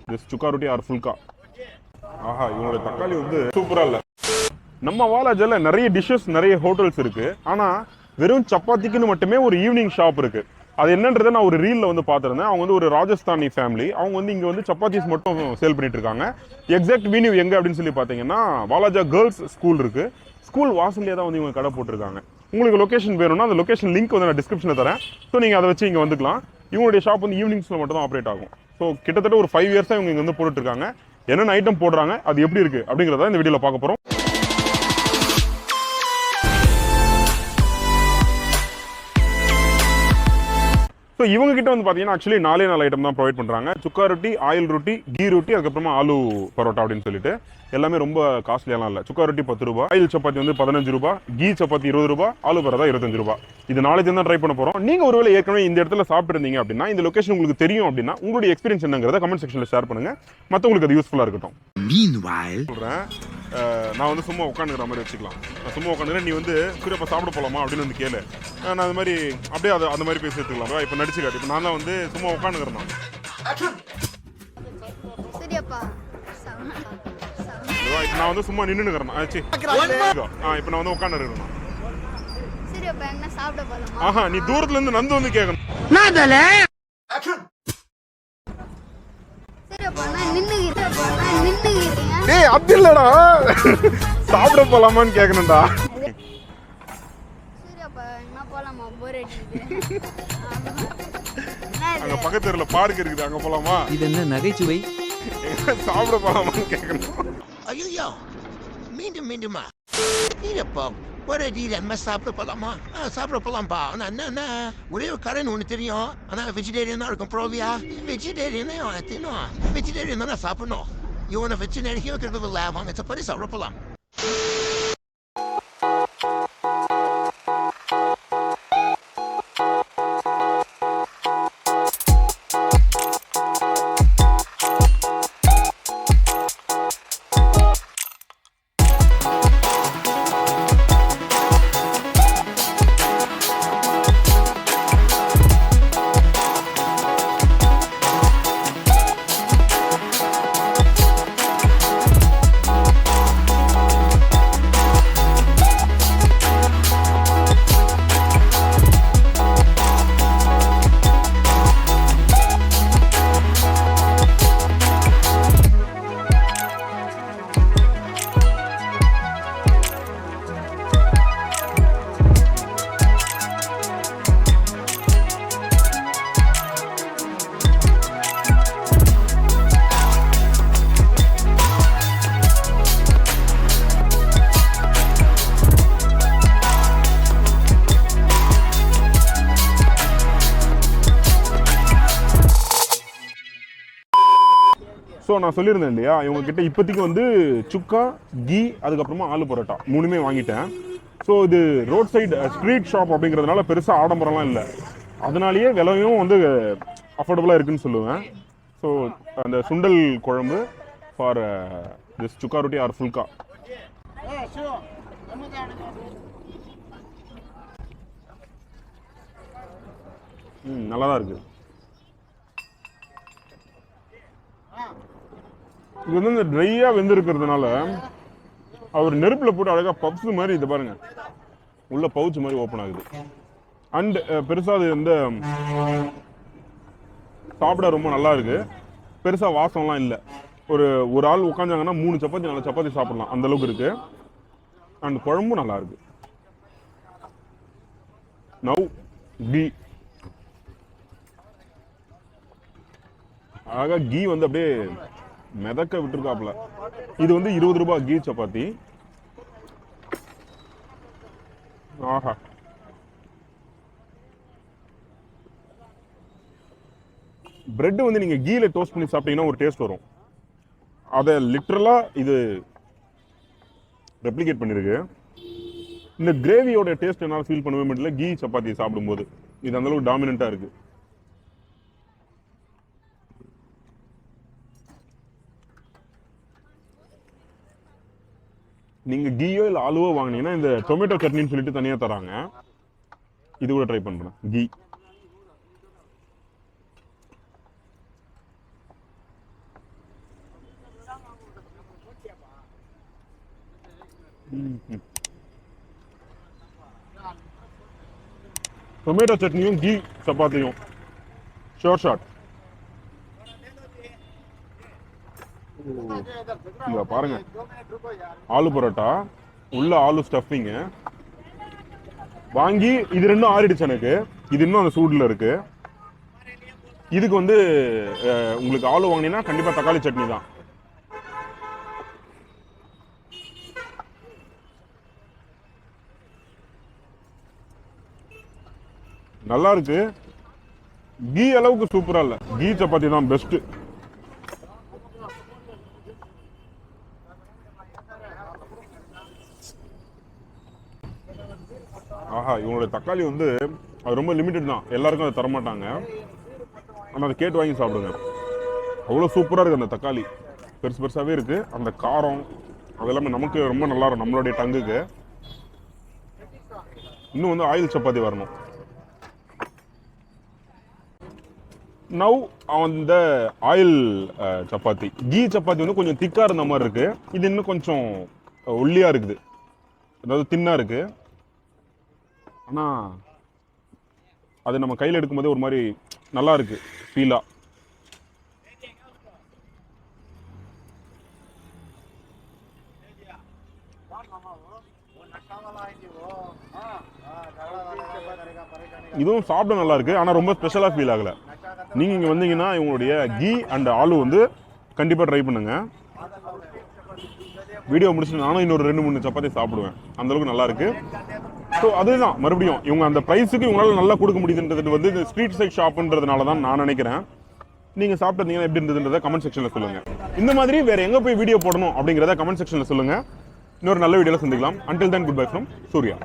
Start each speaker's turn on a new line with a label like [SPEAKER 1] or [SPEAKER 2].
[SPEAKER 1] This சுக்கா ரொட்டி R phulka. ஆஹா, இவங்களோட தக்காளி வந்து சூப்பரா இல்ல. நம்ம வாலாஜால நிறைய டிஷ்ஷஸ் நிறைய ஹோட்டல்ஸ் இருக்கு. ஆனா வெறும் சப்பாத்திக்குன்னு மட்டுமே ஒரு ஈவினிங் ஷாப் இருக்கு. அது என்னன்றதை நான் ஒரு ரீல்ல வந்து பார்த்திருந்தேன். அவங்க வந்து ஒரு ராஜஸ்தானி ஃபேமிலி. அவங்க வந்து இங்க வந்து சப்பாத்திஸ் மட்டும் சேல் பண்ணிட்டு இருக்காங்க. எக்ஸாக்ட் வென்யூ எங்க அப்படின்னு சொல்லி பாத்தீங்கன்னா வாலாஜா கேர்ள்ஸ் ஸ்கூல் இருக்கு. ஸ்கூல் வாசல்லே தான் வந்து இவங்க கடை போட்டிருக்காங்க. உங்களுக்கு லொகேஷன் வேணும்னா அந்த லொகேஷன் லிங்க் வந்து நான் டிஸ்கிரிப்ஷன்ல தரேன். ஸோ நீங்க அதை வச்சு இங்க வந்துக்கலாம். இவங்களுடைய ஷாப் வந்து ஈவினிங்ஸ்ல மட்டும் தான் ஆப்ரேட் ஆகும். ஸோ கிட்டத்தட்ட ஒரு 5 இயர்ஸா இவங்க இங்க வந்து போட்டுட்டு இருக்காங்க. என்னென்ன ஐட்டம் போடுறாங்க, அது எப்படி இருக்கு அப்படிங்கிறத இந்த வீடியோல பார்க்க போறோம். ஸோ இவங்க கிட்ட வந்து பார்த்தீங்கன்னா ஆக்சுவலி 4 ஐட்டம் தான் ப்ரொவைட் பண்ணுறாங்க. சுக்கா ரொட்டி, ஆயில் ரொட்டி, கீ ரொட்டி, அதுக்கப்புறமா ஆலு பரோட்டா அப்படின்னு சொல்லிட்டு எல்லாமே ரொம்ப காஸ்ட்லியெல்லாம் இல்லை. சுக்கா ரொட்டி 10 ரூபாய், ஆயில் சப்பாத்தி வந்து 15 ரூபாய், கீ சப்பாத்தி 20 ரூபாய், ஆலு பரோட்டா 25 ரூபாய். இது 4 தான் ட்ரை பண்ண போகிறோம். நீங்கள் ஒருவேளை ஏற்கனவே இந்த இடத்துல சாப்பிட்டுருந்தீங்க அப்படின்னா, இந்த லொகேஷன் உங்களுக்கு தெரியும் அப்படின்னா உங்களுடைய எக்ஸ்பீரியன்ஸ் என்னங்கிறத கமெண்ட் செக்ஷனில் ஷேர் பண்ணுங்க. மற்றவங்களுக்கு அது யூஸ்ஃபுல்லாக இருக்கட்டும். சொல்கிறேன், நான் வந்து சும்மா உட்காந்துக்கிற மாதிரி வச்சுக்கலாம். நான் சும்மா உட்காந்துக்கிறேன், நீ வந்து சூரியப்பா சாப்பிட போகலாமா அப்படின்னு வந்து கேளு. நான் அது மாதிரி அப்படியே அதை அந்த மாதிரி பேசி எடுத்துக்கலாம். இப்போ நடிச்சு காட்டு. இப்போ நான் தான் வந்து சும்மா உட்காந்துக்கிறேன். நான் வந்து சும்மா நின்னுக்கிறேன். இப்போ நான் வந்து உட்காந்து இருக்கிறேன். ஆஹா, நீ தூரத்துல இருந்து நந்து வந்து கேட்கணும். டேய் அப்படி இல்லடா, சாப்பிட போலாமான்னு கேட்கணும்டா. அங்க பக்கத்துல பார்க் இருக்குது, அங்க போலாமா?
[SPEAKER 2] இது என்ன நகைச்சுவை?
[SPEAKER 1] சாப்பிட போலாமான்னு கேட்கணும்.
[SPEAKER 3] ஐயோ, மீண்டும் மீண்டுமா? இல்லப்பா, ஒரே நம்ம சாப்பிட போலாமா? சாப்பிட போலாம்ப்பா. ஆனா என்ன, ஒரே ஒரு கடைன்னு ஒன்று தெரியும். ஆனா வெஜிடேரியன் தான் இருக்கும். ப்ரோவியா வெஜிடேரியனே தின்னும். வெஜிடேரியன் தானே சாப்பிடணும். இவனை வெஜிடேரியன் இருக்கிறது இல்லை. வாங்க சப்பாத்தி சாப்பிட போலாம்.
[SPEAKER 1] ஸோ நான் சொல்லியிருந்தேன் இல்லையா, இவங்க கிட்ட இப்போதைக்கு வந்து சுக்கா, கீ, அதுக்கப்புறமா ஆலு பரோட்டா 3மே வாங்கிட்டேன். ஸோ இது ரோட் சைடு ஸ்ட்ரீட் ஷாப் அப்படிங்கிறதுனால பெருசாக ஆடம்பரம்லாம் இல்லை. அதனாலேயே விலையும் வந்து அஃபோர்டபுளாக இருக்குன்னு சொல்லுவேன். ஸோ அந்த சுண்டல் குழம்பு ஃபார் திஸ் சுக்கா ரொட்டி ஆர் ஃபுல்கா. நல்லா தான் இருக்குது. இது வந்து இந்த ட்ரையா வெந்திருக்கிறதுனால அவர் நெருப்புல போட்டு அழகா பப்ஸ் மாதிரி இது பாருங்க உள்ள பவுச் மாதிரி ஓப்பன் ஆகுது. அண்ட் பெருசா அது வந்து சாப்பிட ரொம்ப நல்லா இருக்கு. பெருசா வாசம்லாம் இல்லை. ஒரு ஆள் உட்காந்தாங்கன்னா 3 சப்பாத்தி 4 சப்பாத்தி சாப்பிடலாம், அந்த அளவுக்கு இருக்கு. அண்ட் குழம்பும் நல்லா இருக்கு. நவ் கீ, அழகா கீ வந்து அப்படியே மிதக்க விட்டுருக்காப்புல. இது வந்து 20 ரூபாய் கீ சப்பாத்தி. ஆஹா, பிரெட் வந்து நீங்க கீல டோஸ்ட் பண்ணி சாப்பிட்டீங்கன்னா ஒரு டேஸ்ட் வரும். அதை லிட்டரலா இது ரெப்ளிகேட் பண்ணிருக்கு. இந்த கிரேவியோட டேஸ்ட் என்னால் ஃபீல் பண்ணவே முடியல கீ சப்பாத்தி சாப்பிடும்போது. இது அந்த அளவுக்கு டாமினண்டா இருக்கு. நீங்க கீயோ இல்லை ஆலுவோ வாங்கினீங்கன்னா இந்த டொமேட்டோ சட்னின்னு சொல்லிட்டு தனியாக தராங்க. இது கூட ட்ரை பண்றேன். கீ டொமேட்டோ சட்னியும் கீ சப்பாத்தியும் ஷோர் ஷாட். இங்க பாருங்க, ஆலு பரோட்டா உள்ள ஆலு ஸ்டஃபிங் வாங்கி இது ரெண்டும் ஆறிடுச்சு எனக்கு. இது இன்னும் அந்த சூடுல இருக்கு. இதுக்கு வந்து உங்களுக்கு ஆலு வாங்கினீங்கன்னா கண்டிப்பா தக்காளி சட்னி தான். நல்லா இருக்கு. கீ அளவுக்கு சூப்பரா இல்ல. கீ சப்பாத்தி தான் பெஸ்ட். ஆஹா, இவங்களுடைய தக்காளி வந்து அது ரொம்ப லிமிட்டட் தான், எல்லாருக்கும் அதை தரமாட்டாங்க. ஆனால் அதை கேட்டு வாங்கி சாப்பிடுங்க. அவ்வளோ சூப்பராக இருக்குது அந்த தக்காளி, பெருசு பெருசாகவே இருக்குது. அந்த காரம் அதெல்லாமே நமக்கு ரொம்ப நல்லா இருக்கும், நம்மளுடைய டங்குக்கு. இன்னும் வந்து ஆயில் சப்பாத்தி வரணும். நவ் அந்த ஆயில் சப்பாத்தி, கீ சப்பாத்தி வந்து கொஞ்சம் திக்காக இருந்த மாதிரி இருக்கு. இது இன்னும் கொஞ்சம் ஒல்லியாக இருக்குது, அதாவது தின்னாக இருக்கு. ஆனால் அது நம்ம கையில் எடுக்கும்போதே ஒரு மாதிரி நல்லா இருக்கு ஃபீலா. இதுவும் சாப்பிட நல்லா இருக்கு, ஆனால் ரொம்ப ஸ்பெஷலாக ஃபீல் ஆகல. நீங்கள் இங்கே வந்தீங்கன்னா இவங்களுடைய கீ அண்ட் ஆலு வந்து கண்டிப்பாக ட்ரை பண்ணுங்க. வீடியோ முடிச்சுட்டு நானும் இன்னொரு 2-3 சப்பாத்தி சாப்பிடுவேன், அந்த அளவுக்கு நல்லா இருக்கு. ஸோ அதுதான் மறுபடியும் இவங்க அந்த ப்ரைஸுக்கு இவங்களால நல்லா கொடுக்க முடியுதுன்றது வந்து இந்த ஸ்ட்ரீட் சைட் ஷாப்புன்றதுனால தான் நான் நினைக்கிறேன். நீங்கள் சாப்பிட்டீங்கன்னா எப்படி இருந்ததுன்றதை கமெண்ட் செக்ஷனில் சொல்லுங்கள். இந்த மாதிரி வேறு எங்கே போய் வீடியோ போடணும் அப்படிங்கிறத கமெண்ட் செக்ஷனில் சொல்லுங்கள். இன்னொரு நல்ல வீடியோவில் சந்திக்கலாம். Until then, goodbye from Surya.